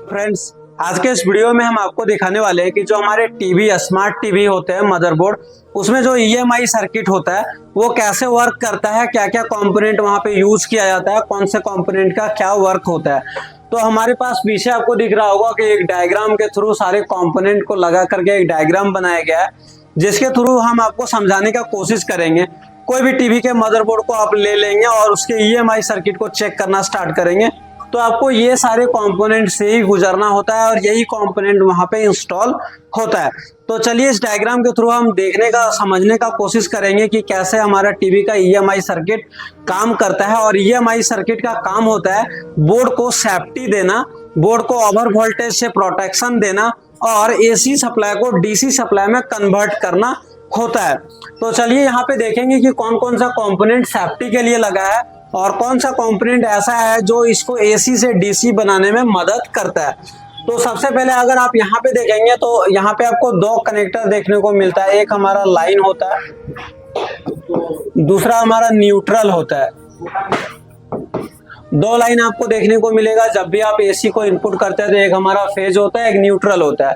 Friends, आज के इस वीडियो में हम आपको दिखाने वाले हैं कि जो हमारे टीवी स्मार्ट टीवी होते हैं मदरबोर्ड, उसमें जो ईएमआई सर्किट होता है वो कैसे वर्क करता है, क्या क्या कंपोनेंट वहां पे यूज किया जाता है, कौन से कंपोनेंट का क्या वर्क होता है। तो हमारे पास पीछे आपको दिख रहा होगा कि एक डायग्राम के थ्रू सारे कंपोनेंट को लगा करके एक डायग्राम बनाया गया है, जिसके थ्रू हम आपको समझाने का कोशिश करेंगे। कोई भी टीवी के मदरबोर्ड को आप ले लेंगे और उसके ईएमआई सर्किट को चेक करना स्टार्ट करेंगे तो आपको ये सारे कंपोनेंट से ही गुजरना होता है और यही कंपोनेंट वहां पे इंस्टॉल होता है। तो चलिए इस डायग्राम के थ्रू हम देखने का समझने का कोशिश करेंगे कि कैसे हमारा टीवी का ईएमआई सर्किट काम करता है। और ईएमआई सर्किट का काम होता है बोर्ड को सेफ्टी देना, बोर्ड को ओवर वोल्टेज से प्रोटेक्शन देना और एसी सप्लाई को डीसी सप्लाई में कन्वर्ट करना होता है। तो चलिए यहाँ पे देखेंगे कि कौन कौन सा कंपोनेंट सेफ्टी के लिए लगा है और कौन सा कंपोनेंट ऐसा है जो इसको एसी से डीसी बनाने में मदद करता है। तो सबसे पहले अगर आप यहाँ पे देखेंगे तो यहाँ पे आपको दो कनेक्टर देखने को मिलता है। एक हमारा लाइन होता है, दूसरा हमारा न्यूट्रल होता है। दो लाइन आपको देखने को मिलेगा जब भी आप एसी को इनपुट करते हैं। तो एक हमारा फेज होता है, एक न्यूट्रल होता है।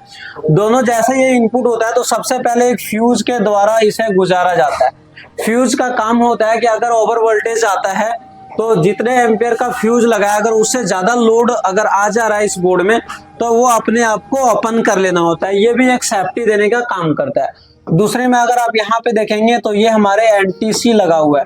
दोनों जैसे ये इनपुट होता है तो सबसे पहले एक फ्यूज के द्वारा इसे गुजारा जाता है। फ्यूज का काम होता है कि अगर ओवर वोल्टेज आता है तो जितने एम्पियर का फ्यूज लगाया, अगर उससे ज्यादा लोड अगर आ जा रहा है इस बोर्ड में तो वो अपने आप को ओपन कर लेना होता है। ये भी एक सेफ्टी देने का काम करता है। दूसरे में अगर आप यहाँ पे देखेंगे तो ये हमारे एनटीसी लगा हुआ है,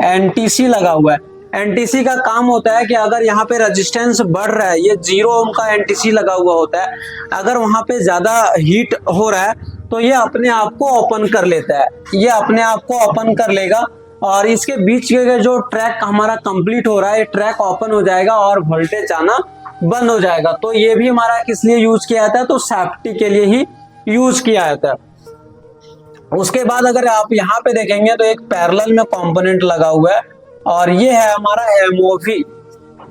एनटीसी लगा हुआ है। एनटीसी का काम होता है कि अगर यहाँ पे रेजिस्टेंस बढ़ रहा है, ये 0 ओम का एनटीसी लगा हुआ होता है, अगर वहां पे ज्यादा हीट हो रहा है तो ये अपने आप को ओपन कर लेता है, ये अपने आप को ओपन कर लेगा और इसके बीच के जो ट्रैक हमारा कंप्लीट हो रहा है, ये ट्रैक ओपन हो जाएगा और वोल्टेज आना बंद हो जाएगा। तो ये भी हमारा किस लिए यूज किया जाता है, तो सेफ्टी के लिए ही यूज किया जाता है। उसके बाद अगर आप यहाँ पे देखेंगे तो एक पैरेलल में कंपोनेंट लगा हुआ है और ये है हमारा एमओवी,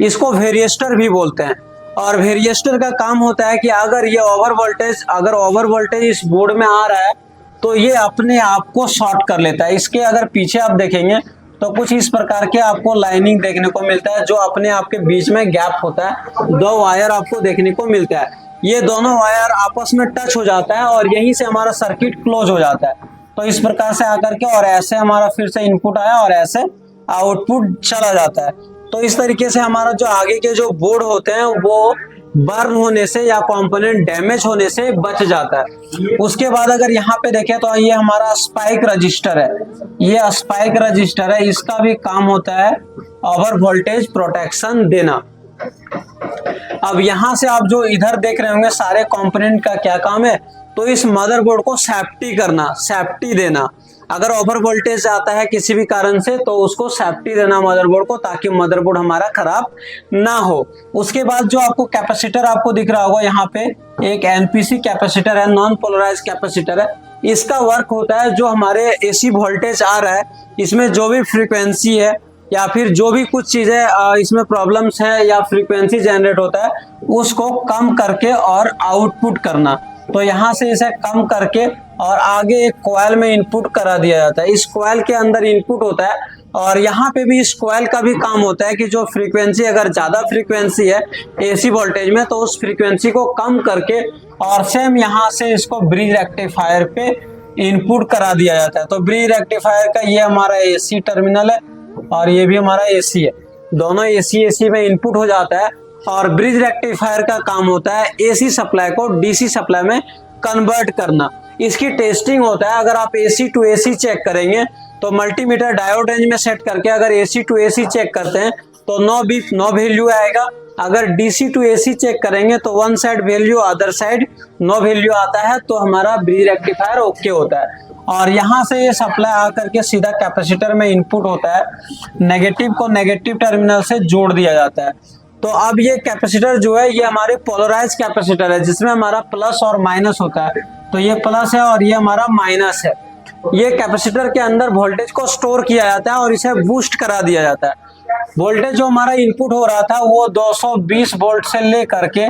इसको वेरिएस्टर भी बोलते हैं। और वेरिएस्टर का काम होता है कि अगर ये ओवर वोल्टेज इस बोर्ड में आ रहा है तो ये अपने आप को शॉर्ट कर लेता है। इसके अगर पीछे आप देखेंगे तो कुछ इस प्रकार के आपको लाइनिंग देखने को मिलता है, जो अपने आप के बीच में गैप होता है, दो वायर आपको देखने को मिलता है। ये दोनों वायर आपस में टच हो जाता है और यहीं से हमारा सर्किट क्लोज हो जाता है। तो इस प्रकार से आकर के और ऐसे हमारा फिर से इनपुट आया और ऐसे आउटपुट चला जाता है। तो इस तरीके से हमारा जो आगे के जो बोर्ड होते हैं वो बर्न होने से या कंपोनेंट डैमेज होने से बच जाता है। उसके बाद अगर यहाँ पे देखें तो ये हमारा स्पाइक रजिस्टर है, ये स्पाइक रजिस्टर है, इसका भी काम होता है ओवर वोल्टेज प्रोटेक्शन देना। अब यहाँ से आप जो इधर देख रहे होंगे सारे कंपोनेंट का क्या काम है, तो इस मदरबोर्ड को सेफ्टी करना, सेफ्टी देना। अगर ओवर वोल्टेज आता है किसी भी कारण से तो उसको सेफ्टी देना मदरबोर्ड को, ताकि मदरबोर्ड हमारा खराब ना हो। उसके बाद जो आपको कैपेसिटर आपको दिख रहा होगा, यहाँ पे एक एनपीसी कैपेसिटर है, नॉन पोलराइज कैपेसिटर है। इसका वर्क होता है जो हमारे एसी वोल्टेज आ रहा है, इसमें जो भी फ्रीक्वेंसी है या फिर जो भी कुछ चीजें इसमें प्रॉब्लम्स है या फ्रीक्वेंसी जनरेट होता है, उसको कम करके और आउटपुट करना। तो यहाँ से इसे कम करके और आगे एक कॉइल में इनपुट करा दिया जाता है। इस कॉइल के अंदर इनपुट होता है और यहाँ पे भी इस कॉइल का भी काम होता है कि जो फ्रीक्वेंसी, अगर ज्यादा फ्रीक्वेंसी है एसी वोल्टेज में तो उस फ्रीक्वेंसी को कम करके और सेम यहाँ से इसको ब्रिज रेक्टिफायर पे इनपुट करा दिया जाता है। तो ब्रिज रेक्टिफायर का ये हमारा एसी टर्मिनल है और ये भी हमारा एसी है, दोनों एसी में इनपुट हो जाता है। और ब्रिज रेक्टिफायर का काम होता है एसी सप्लाई को डीसी सप्लाई में कन्वर्ट करना। इसकी टेस्टिंग होता है, अगर आप एसी टू एसी चेक करेंगे तो मल्टीमीटर डायोड रेंज में सेट करके अगर एसी टू एसी चेक करते हैं तो नो वैल्यू आएगा। अगर डीसी टू एसी चेक करेंगे तो one side value, other side no value आता है, तो हमारा ब्रिज रेक्टिफायर ओके होता है। और यहाँ से ये सप्लाई आकर के सीधा कैपेसिटर में इनपुट होता है, नेगेटिव को नेगेटिव टर्मिनल से जोड़ दिया जाता है। तो अब ये कैपेसिटर जो है ये हमारे पोलराइज कैपेसिटर है, जिसमें हमारा प्लस और माइनस होता है। तो ये प्लस है और ये हमारा माइनस है। ये कैपेसिटर के अंदर वोल्टेज को स्टोर किया जाता है और इसे बूस्ट करा दिया जाता है। वोल्टेज जो हमारा इनपुट हो रहा था वो 220 वोल्ट से लेकर के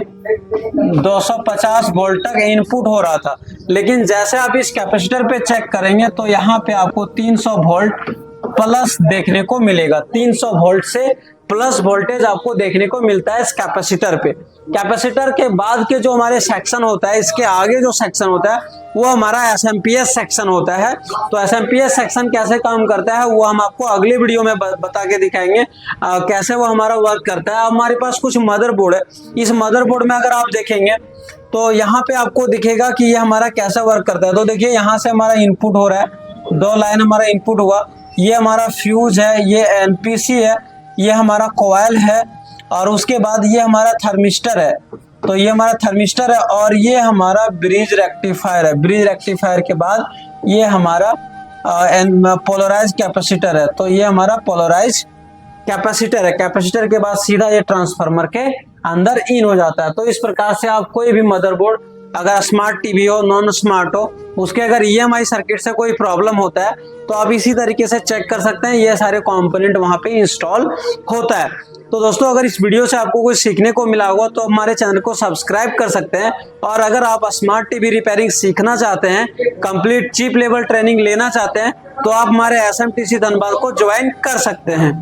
250 वोल्ट तक इनपुट हो रहा था, लेकिन जैसे आप इस कैपेसिटर पे चेक करेंगे तो यहाँ पे आपको 300 वोल्ट प्लस देखने को मिलेगा। 300 वोल्ट से प्लस वोल्टेज आपको देखने को मिलता है इस कैपेसिटर पे। कैपेसिटर के बाद के जो हमारे सेक्शन होता है, इसके आगे जो सेक्शन होता है वो हमारा एसएमपीएस सेक्शन होता है। तो एसएमपीएस सेक्शन कैसे काम करता है वो हम आपको अगले वीडियो में बता के दिखाएंगे कैसे वो हमारा वर्क करता है। हमारे पास कुछ मदरबोर्ड है, इस मदरबोर्ड में अगर आप देखेंगे तो यहाँ पे आपको दिखेगा कि ये हमारा कैसा वर्क करता है। तो देखिए यहाँ से हमारा इनपुट हो रहा है, 2 लाइन हमारा इनपुट हुआ, ये हमारा फ्यूज है, ये एनपीसी है, ये हमारा कॉइल है, और उसके बाद ये हमारा थर्मिस्टर है। तो ये हमारा थर्मिस्टर है और ये हमारा ब्रिज रेक्टिफायर है। ब्रिज रेक्टिफायर के बाद ये हमारा पोलराइज कैपेसिटर है। तो ये हमारा पोलराइज कैपेसिटर है। कैपेसिटर के बाद सीधा ये ट्रांसफार्मर के अंदर इन हो जाता है। तो इस प्रकार से आप कोई भी मदरबोर्ड, अगर स्मार्ट टीवी हो, नॉन स्मार्ट हो, उसके अगर EMI सर्किट से कोई प्रॉब्लम होता है तो आप इसी तरीके से चेक कर सकते हैं, ये सारे कंपोनेंट वहां पे इंस्टॉल होता है। तो दोस्तों अगर इस वीडियो से आपको कुछ सीखने को मिला होगा तो हमारे चैनल को सब्सक्राइब कर सकते हैं। और अगर आप स्मार्ट टीवी रिपेयरिंग सीखना चाहते हैं, कंप्लीट चीप लेवल ट्रेनिंग लेना चाहते हैं, तो आप हमारे SMTC धनबाद को ज्वाइन कर सकते हैं।